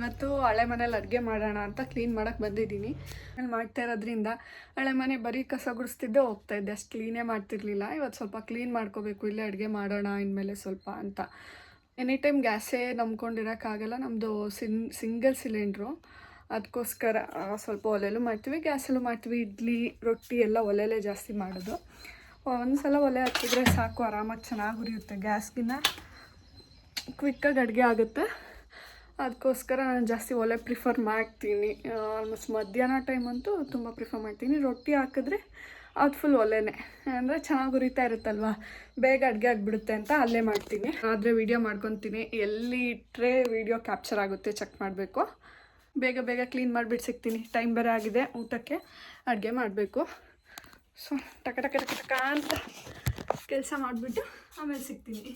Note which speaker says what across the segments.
Speaker 1: ಇವತ್ತು ಹಳೆ ಮನೇಲಿ ಅಡುಗೆ ಮಾಡೋಣ ಅಂತ ಕ್ಲೀನ್ ಮಾಡೋಕ್ಕೆ ಬಂದಿದ್ದೀನಿ. ಅಲ್ಲಿ ಮಾಡ್ತಾ ಇರೋದ್ರಿಂದ ಹಳೆ ಮನೆ ಬರೀ ಕಸ ಗುಡಿಸ್ತಿದ್ದೆ ಹೋಗ್ತಾ ಇದ್ದೆ, ಅಷ್ಟು ಕ್ಲೀನೇ ಮಾಡ್ತಿರ್ಲಿಲ್ಲ. ಇವತ್ತು ಸ್ವಲ್ಪ ಕ್ಲೀನ್ ಮಾಡ್ಕೋಬೇಕು, ಇಲ್ಲೇ ಅಡುಗೆ ಮಾಡೋಣ ಇನ್ಮೇಲೆ ಸ್ವಲ್ಪ ಅಂತ. ಎನಿ ಟೈಮ್ ಗ್ಯಾಸೇ ನಂಬ್ಕೊಂಡಿರೋಕ್ಕಾಗಲ್ಲ, ನಮ್ಮದು ಸಿಂಗಲ್ ಸಿಲಿಂಡ್ರು. ಅದಕ್ಕೋಸ್ಕರ ಸ್ವಲ್ಪ ಒಲೆಯಲ್ಲೂ ಮಾಡ್ತೀವಿ, ಗ್ಯಾಸಲ್ಲೂ ಮಾಡ್ತೀವಿ. ಇಡ್ಲಿ ರೊಟ್ಟಿ ಎಲ್ಲ ಒಲೆಯಲ್ಲೇ ಜಾಸ್ತಿ ಮಾಡೋದು. ಒಂದು ಸಲ ಒಲೆ ಹಚ್ಚಿದ್ರೆ ಸಾಕು, ಆರಾಮಾಗಿ ಚೆನ್ನಾಗಿ ಉರಿಯುತ್ತೆ. ಗ್ಯಾಸ್ಗಿನ್ನ ಕ್ವಿಕ್ಕಾಗಿ ಅಡುಗೆ ಆಗುತ್ತೆ. ಅದಕ್ಕೋಸ್ಕರ ನಾನು ಜಾಸ್ತಿ ಒಲೆ ಪ್ರಿಫರ್ ಮಾಡ್ತೀನಿ. ಆಲ್ಮೋಸ್ಟ್ ಮಧ್ಯಾಹ್ನ ಟೈಮ್ ಅಂತೂ ತುಂಬ ಪ್ರಿಫರ್ ಮಾಡ್ತೀನಿ. ರೊಟ್ಟಿ ಹಾಕಿದ್ರೆ ಅದು ಫುಲ್ ಒಲೆನೇ, ಅಂದರೆ ಚೆನ್ನಾಗಿ ಉರಿತಾ ಇರುತ್ತಲ್ವ, ಬೇಗ ಅಡುಗೆ ಆಗಿಬಿಡುತ್ತೆ ಅಂತ ಅಲ್ಲೇ ಮಾಡ್ತೀನಿ. ಆದರೆ ವೀಡಿಯೋ ಮಾಡ್ಕೊತೀನಿ, ಎಲ್ಲಿ ಇಟ್ಟರೆ ವೀಡಿಯೋ ಕ್ಯಾಪ್ಚರ್ ಆಗುತ್ತೆ ಚೆಕ್ ಮಾಡಬೇಕು. ಬೇಗ ಬೇಗ ಕ್ಲೀನ್ ಮಾಡಿಬಿಟ್ಟು ಸಿಗ್ತೀನಿ. ಟೈಮ್ ಬೇರೆ ಆಗಿದೆ, ಊಟಕ್ಕೆ ಅಡುಗೆ ಮಾಡಬೇಕು. ಸೊ ಟಕ ಟಕ ಟಕ ಟಕ ಅಂತ ಕೆಲಸ ಮಾಡಿಬಿಟ್ಟು ಆಮೇಲೆ ಸಿಗ್ತೀನಿ.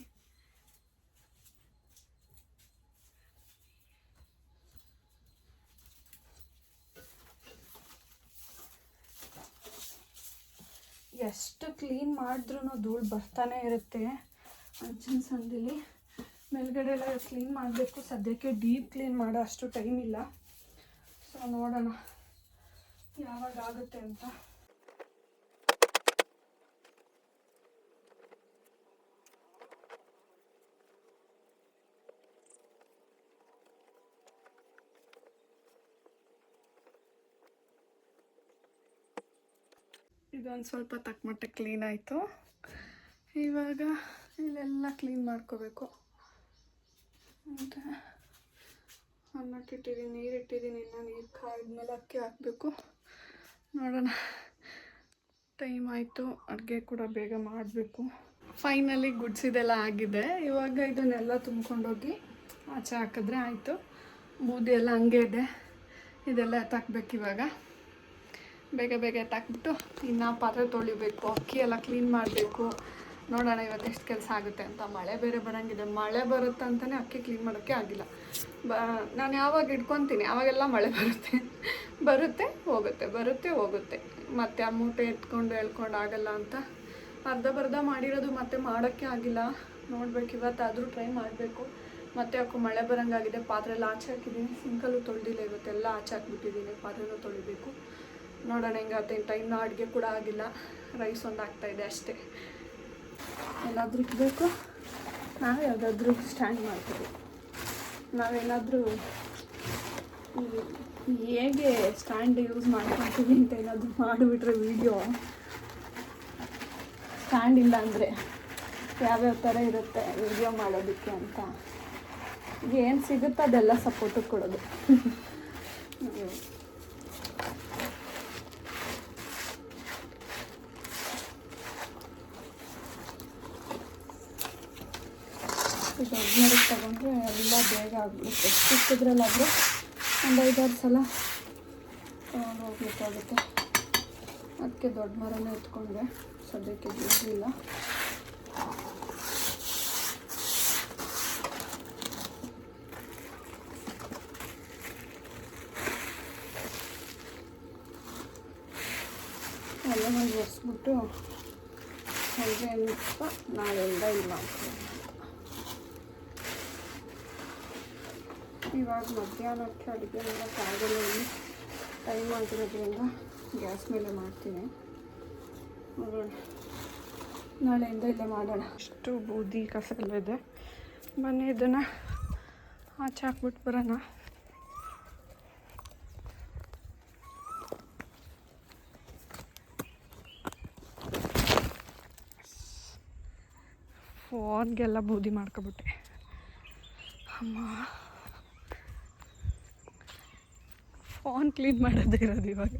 Speaker 1: ಎಷ್ಟು ಕ್ಲೀನ್ ಮಾಡಿದ್ರೂ ಧೂಳು ಬರ್ತಾನೆ ಇರುತ್ತೆ. ಹಂಚಿನ ಸಂದಿಲಿ ಮೇಲ್ಗಡೆ ಎಲ್ಲ ಕ್ಲೀನ್ ಮಾಡಬೇಕು. ಸದ್ಯಕ್ಕೆ ಡೀಪ್ ಕ್ಲೀನ್ ಮಾಡೋ ಅಷ್ಟು ಟೈಮ್ ಇಲ್ಲ. ಸೊ ನೋಡೋಣ ಯಾವಾಗ ಆಗುತ್ತೆ ಅಂತ. ಇದೊಂದು ಸ್ವಲ್ಪ ತಕ್ಕಮಟ್ಟ ಕ್ಲೀನ್ ಆಯಿತು. ಇವಾಗ ಇಲ್ಲೆಲ್ಲ ಕ್ಲೀನ್ ಮಾಡ್ಕೋಬೇಕು. ಮತ್ತು ಅನ್ನಕ್ಕೆ ಇಟ್ಟಿದ್ದೀನಿ, ನೀರು ಇಟ್ಟಿದ್ದೀನಿ. ಇನ್ನು ನೀರು ಕಾಯ್ದ್ಮೇಲೆ ಅಕ್ಕಿ ಹಾಕಬೇಕು. ನೋಡೋಣ, ಟೈಮ್ ಆಯಿತು, ಅಡುಗೆ ಕೂಡ ಬೇಗ ಮಾಡಬೇಕು. ಫೈನಲಿ ಗುಡ್ಸಿದೆಲ್ಲ ಆಗಿದೆ. ಇವಾಗ ಇದನ್ನೆಲ್ಲ ತುಂಬ್ಕೊಂಡೋಗಿ ಆಚೆ ಹಾಕಿದ್ರೆ ಆಯಿತು. ಬೂದಿ ಎಲ್ಲ ಹಂಗೆ ಇದೆ, ಇದೆಲ್ಲ ಎತ್ತಾಕ್ಬೇಕು. ಇವಾಗ ಬೇಗ ಬೇಗ ಎತ್ತಾಕ್ಬಿಟ್ಟು ಇನ್ನು ಪಾತ್ರೆ ತೊಳಿಬೇಕು, ಅಕ್ಕಿ ಎಲ್ಲ ಕ್ಲೀನ್ ಮಾಡಬೇಕು. ನೋಡೋಣ ಇವತ್ತು ಎಷ್ಟು ಕೆಲಸ ಆಗುತ್ತೆ ಅಂತ. ಮಳೆ ಬೇರೆ ಬರೋಂಗಿದೆ. ಮಳೆ ಬರುತ್ತೆ ಅಂತಲೇ ಅಕ್ಕಿ ಕ್ಲೀನ್ ಮಾಡೋಕ್ಕೆ ಆಗಿಲ್ಲ. ನಾನು ಯಾವಾಗ ಇಟ್ಕೊತೀನಿ ಆವಾಗೆಲ್ಲ ಮಳೆ ಬರುತ್ತೆ ಹೋಗುತ್ತೆ, ಬರುತ್ತೆ ಹೋಗುತ್ತೆ. ಮತ್ತು ಆ ಮೂಟೆ ಎತ್ಕೊಂಡು ಹೇಳ್ಕೊಂಡು ಆಗಲ್ಲ ಅಂತ ಅರ್ಧ ಮಾಡಿರೋದು ಮತ್ತೆ ಮಾಡೋಕ್ಕೆ ಆಗಿಲ್ಲ. ನೋಡ್ಬೇಕು, ಇವತ್ತಾದರೂ ಟ್ರೈ ಮಾಡಬೇಕು. ಮತ್ತೆ ಯಾಕೋ ಮಳೆ ಬರೋಂಗಾಗಿದೆ. ಪಾತ್ರೆ ಎಲ್ಲ ಆಚೆ ಹಾಕಿದ್ದೀನಿ, ಸಿಂಕಲ್ಲೂ ತೊಳೆದಿಲ್ಲ. ಇವತ್ತೆಲ್ಲ ಆಚೆ ಹಾಕ್ಬಿಟ್ಟಿದ್ದೀನಿ, ಪಾತ್ರೆನೂ ತೊಳಿಬೇಕು. ನೋಡೋಣ ಹೆಂಗಾಗುತ್ತೆ. ಟೈಮ್ನ ಅಡುಗೆ ಕೂಡ ಆಗಿಲ್ಲ, ರೈಸ್ ಒಂದು ಆಗ್ತಾಯಿದೆ ಅಷ್ಟೇ. ಏನಾದರೂ ಇಡಬೇಕು, ನಾವು ಯಾವುದಾದ್ರೂ ಸ್ಟ್ಯಾಂಡ್ ಮಾಡ್ತೀವಿ. ನಾವೇನಾದರೂ ಹೇಗೆ ಸ್ಟ್ಯಾಂಡ್ ಯೂಸ್ ಮಾಡ್ಕೊತೀವಿ ಅಂತ ಏನಾದರೂ ಮಾಡಿಬಿಟ್ರೆ ವೀಡಿಯೋ, ಸ್ಟ್ಯಾಂಡ್ ಇಲ್ಲ ಅಂದರೆ ಯಾವ್ಯಾವ ಥರ ಇರುತ್ತೆ ವೀಡಿಯೋ ಮಾಡೋದಕ್ಕೆ ಅಂತ ಏನು ಸಿಗುತ್ತೋ ಅದೆಲ್ಲ ಸಪೋರ್ಟು ಕೊಡೋದು. ದೊಡ್ಡ ತಗೊಂಡ್ರೆ ಎಲ್ಲ ಬೇಗ ಆಗ್ಬಿಡುತ್ತೆ. ಚಿಕ್ಕದ್ರಲ್ಲಾದರೆ ಒಂದು 5-6 ಸಲ ತೊಗೊಂಡು ಹೋಗ್ಬೇಕಾಗುತ್ತೆ. ಅದಕ್ಕೆ ದೊಡ್ಡ ಮರನೇ ಎತ್ಕೊಂಡ್ರೆ ಸದ್ಯಕ್ಕೆ ಬಿಡಲಿಲ್ಲ. ಎಲ್ಲ ಒಂದು ಒರೆಸ್ಬಿಟ್ಟು ಸಂಜೆ ನಾಳೆಯಿಂದ ಇಲ್ಲಿ ಮಾಡ್ತೀವಿ. ಇವಾಗ ಮಧ್ಯಾಹ್ನಕ್ಕೆ ಅಡುಗೆ ಮಾಡೋಕ್ಕಾಗಲ್ಲ, ಟೈಮ್ ಆಗಿರೋದ್ರಿಂದ ಗ್ಯಾಸ್ ಮೇಲೆ ಮಾಡ್ತೀನಿ. ನೋಡೋಣ, ನಾಳೆಯಿಂದ ಇಲ್ಲೇ ಮಾಡೋಣ. ಅಷ್ಟು ಬೂದಿ ಕಸ ಎಲ್ಲ ಇದೆ. ಬನ್ನಿ ಇದನ್ನು ಆಚೆ ಹಾಕ್ಬಿಟ್ಟು ಬರೋಣ. ಫೋನ್ಗೆಲ್ಲ ಬೂದಿ ಮಾಡ್ಕೊಬಿಟ್ಟೆ. ಅಮ್ಮ, ಫೋನ್ ಕ್ಲೀನ್ ಮಾಡೋದೇ ಇರೋದು ಇವಾಗ.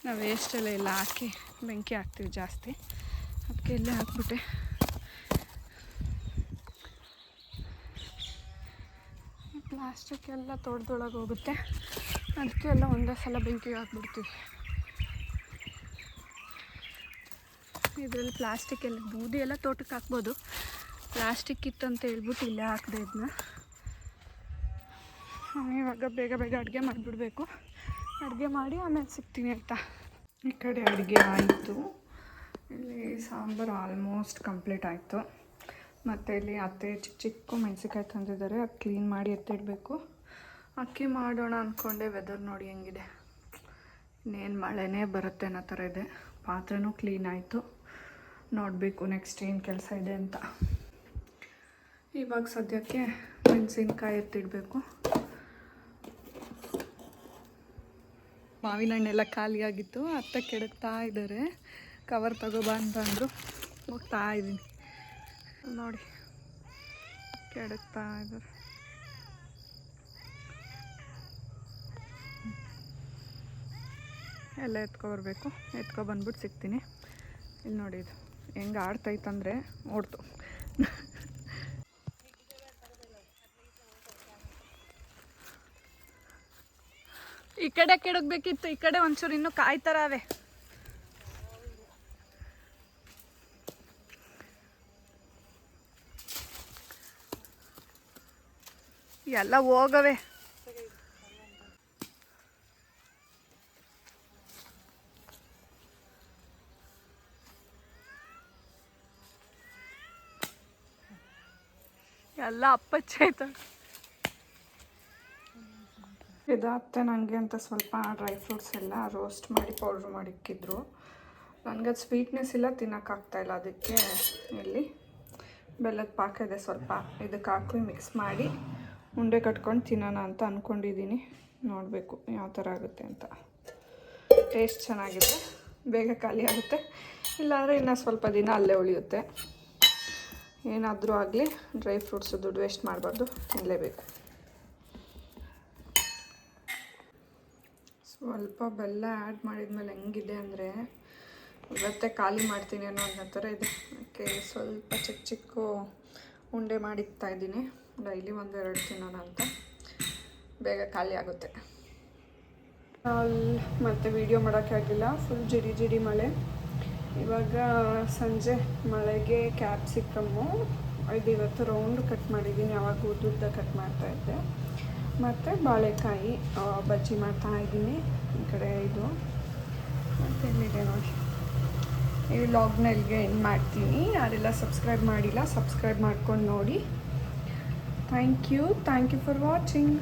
Speaker 1: ನಾವು ವೇಸ್ಟೆಲ್ಲ ಎಲ್ಲ ಹಾಕಿ ಬೆಂಕಿ ಹಾಕ್ತೀವಿ ಜಾಸ್ತಿ, ಅದಕ್ಕೆ ಇಲ್ಲೇ ಹಾಕ್ಬಿಟ್ಟೆ. ಪ್ಲಾಸ್ಟಿಕ್ ಎಲ್ಲ ತೊಡ್ದೊಳಗೆ ಹೋಗುತ್ತೆ, ಅದಕ್ಕೆ ಎಲ್ಲ ಒಂದೇ ಸಲ ಬೆಂಕಿಗೆ ಹಾಕ್ಬಿಡ್ತೀವಿ. ಇದರಲ್ಲಿ ಪ್ಲಾಸ್ಟಿಕ್ ಎಲ್ಲ ಬೂದಿ ಎಲ್ಲ ತೋಟಕ್ಕೆ ಹಾಕ್ಬೋದು. ಪ್ಲಾಸ್ಟಿಕ್ ಇತ್ತಂತ ಹೇಳ್ಬಿಟ್ಟು ಇಲ್ಲೇ ಹಾಕಿದೆ ಇದನ್ನ. ಇವಾಗ ಬೇಗ ಬೇಗ ಅಡುಗೆ ಮಾಡಿಬಿಡ್ಬೇಕು. ಅಡುಗೆ ಮಾಡಿ ಆಮೇಲೆ ಸಿಗ್ತೀನಿ ಆಯಿತಾ. ಈ ಕಡೆ ಅಡುಗೆ ಆಯಿತು. ಇಲ್ಲಿ ಸಾಂಬಾರು ಆಲ್ಮೋಸ್ಟ್ ಕಂಪ್ಲೀಟ್ ಆಯಿತು. ಮತ್ತು ಇಲ್ಲಿ ಅತ್ತೆ ಚಿಕ್ಕ ಚಿಕ್ಕ ಮೆಣಸಿನ್ಕಾಯಿ ತಂದಿದ್ದಾರೆ, ಅದು ಕ್ಲೀನ್ ಮಾಡಿ ಎತ್ತಿಡಬೇಕು. ಅಕ್ಕಿ ಮಾಡೋಣ ಅಂದ್ಕೊಂಡೆ, ವೆದರ್ ನೋಡಿ ಹೆಂಗಿದೆ, ಇನ್ನೇನು ಮಳೆನೇ ಬರುತ್ತೆ ಅನ್ನೋ ಥರ ಇದೆ. ಪಾತ್ರೆನೂ ಕ್ಲೀನ್ ಆಯಿತು, ನೋಡಬೇಕು ನೆಕ್ಸ್ಟ್ ಏನು ಕೆಲಸ ಇದೆ ಅಂತ. ಇವಾಗ ಸದ್ಯಕ್ಕೆ ಮೆಣಸಿನ್ಕಾಯಿ ಎತ್ತಿಡಬೇಕು. ಮಾವಿನ ಹಣ್ಣೆಲ್ಲ ಖಾಲಿಯಾಗಿತ್ತು, ಅತ್ತೆ ಕೆಡಕ್ತಾ ಇದ್ದಾರೆ. ಕವರ್ ತಗೋಬಾ ಅಂತಂದರು, ಹೋಗ್ತಾ ಇದ್ದೀನಿ. ನೋಡಿ ಕೆಡಕ್ತಾ ಇದ್ದಾರೆ. ಎಲ್ಲ ಎತ್ಕೊಬರ್ಬೇಕು, ಎತ್ಕೊಬಂದ್ಬಿಟ್ಟು ಸಿಗ್ತೀನಿ. ಇಲ್ಲಿ ನೋಡಿ ಇದು ಹೆಂಗೆ ಆಡ್ತೈತಂದರೆ ಓಡ್ತು. ಈ ಕಡೆ ಕೆಡಕ್ಬೇಕಿತ್ತು, ಈ ಕಡೆ ಒಂಚೂರು ಇನ್ನೂ ಕಾಯ್ತಾರವೆ. ಎಲ್ಲ ಹೋಗವೆ. ಎಲ್ಲ ಅಪ್ಪಚ್ಚಾಯ್ತ. ಇದು ಅತ್ತೆ ನನಗೆ ಅಂತ ಸ್ವಲ್ಪ ಡ್ರೈ ಫ್ರೂಟ್ಸ್ ಎಲ್ಲ ರೋಸ್ಟ್ ಮಾಡಿ ಪೌಡ್ರ್ ಮಾಡಿಕ್ಕಿದ್ರು. ನನಗೆ ಅದು ಸ್ವೀಟ್ನೆಸ್ ಇಲ್ಲ, ತಿನ್ನೋಕ್ಕಾಗ್ತಾಯಿಲ್ಲ. ಅದಕ್ಕೆ ಇಲ್ಲಿ ಬೆಲ್ಲದ ಪಾಕ ಇದೆ, ಸ್ವಲ್ಪ ಇದಕ್ಕೆ ಹಾಕಿ ಮಿಕ್ಸ್ ಮಾಡಿ ಉಂಡೆ ಕಟ್ಕೊಂಡು ತಿನ್ನೋಣ ಅಂತ ಅಂದ್ಕೊಂಡಿದ್ದೀನಿ. ನೋಡಬೇಕು ಯಾವ ಥರ ಆಗುತ್ತೆ ಅಂತ. ಟೇಸ್ಟ್ ಚೆನ್ನಾಗಿದೆ, ಬೇಗ ಖಾಲಿ ಆಗುತ್ತೆ, ಇಲ್ಲಾಂದರೆ ಇನ್ನೂ ಸ್ವಲ್ಪ ದಿನ ಅಲ್ಲೇ ಉಳಿಯುತ್ತೆ. ಏನಾದರೂ ಆಗಲಿ ಡ್ರೈ ಫ್ರೂಟ್ಸು ದುಡ್ಡು ವೇಸ್ಟ್ ಮಾಡಬಾರ್ದು, ತಿನ್ನಲೇಬೇಕು. ಸ್ವಲ್ಪ ಬೆಲ್ಲ ಆ್ಯಡ್ ಮಾಡಿದ್ಮೇಲೆ ಹೆಂಗಿದೆ ಅಂದರೆ ಇವತ್ತೇ ಖಾಲಿ ಮಾಡ್ತೀನಿ ಅನ್ನೋ ಥರ ಇದೆ. ಅದಕ್ಕೆ ಸ್ವಲ್ಪ ಚಿಕ್ಕ ಚಿಕ್ಕ ಉಂಡೆ ಮಾಡಿಕ್ತಾ ಇದ್ದೀನಿ, ಡೈಲಿ 1-2 ತಿನ್ನೋಣ ಅಂತ. ಬೇಗ ಖಾಲಿ ಆಗುತ್ತೆ. ಮತ್ತು ವೀಡಿಯೋ ಮಾಡೋಕ್ಕಾಗಿಲ್ಲ, ಫುಲ್ ಜಿಡಿ ಮಳೆ. ಇವಾಗ ಸಂಜೆ ಮಳೆಗೆ ಕ್ಯಾಪ್ಸಿಕಮ್ಮು ಇದು ಇವತ್ತು ರೌಂಡ್ ಕಟ್ ಮಾಡಿದ್ದೀನಿ, ಯಾವಾಗ ಉದ್ದುದ್ದ ಕಟ್ ಮಾಡ್ತಾಯಿದ್ದೆ. ಮತ್ತು ಬಾಳೆಕಾಯಿ ಬಜ್ಜಿ ಮಾಡ್ತಾಯಿದ್ದೀನಿ. ಈ ಕಡೆ ಇದು ಮತ್ತು ಇಲ್ಲಿದೆ ನೋಡಿ. ಈ ವ್ಲಾಗ್ನ ಇಲ್ಲಿಗೆ ಎಂಡ್ ಮಾಡ್ತೀನಿ. ಯಾರೆಲ್ಲ ಸಬ್ಸ್ಕ್ರೈಬ್ ಮಾಡಿಲ್ಲ, ಸಬ್ಸ್ಕ್ರೈಬ್ ಮಾಡ್ಕೊಂಡು ನೋಡಿ. Thank you for watching.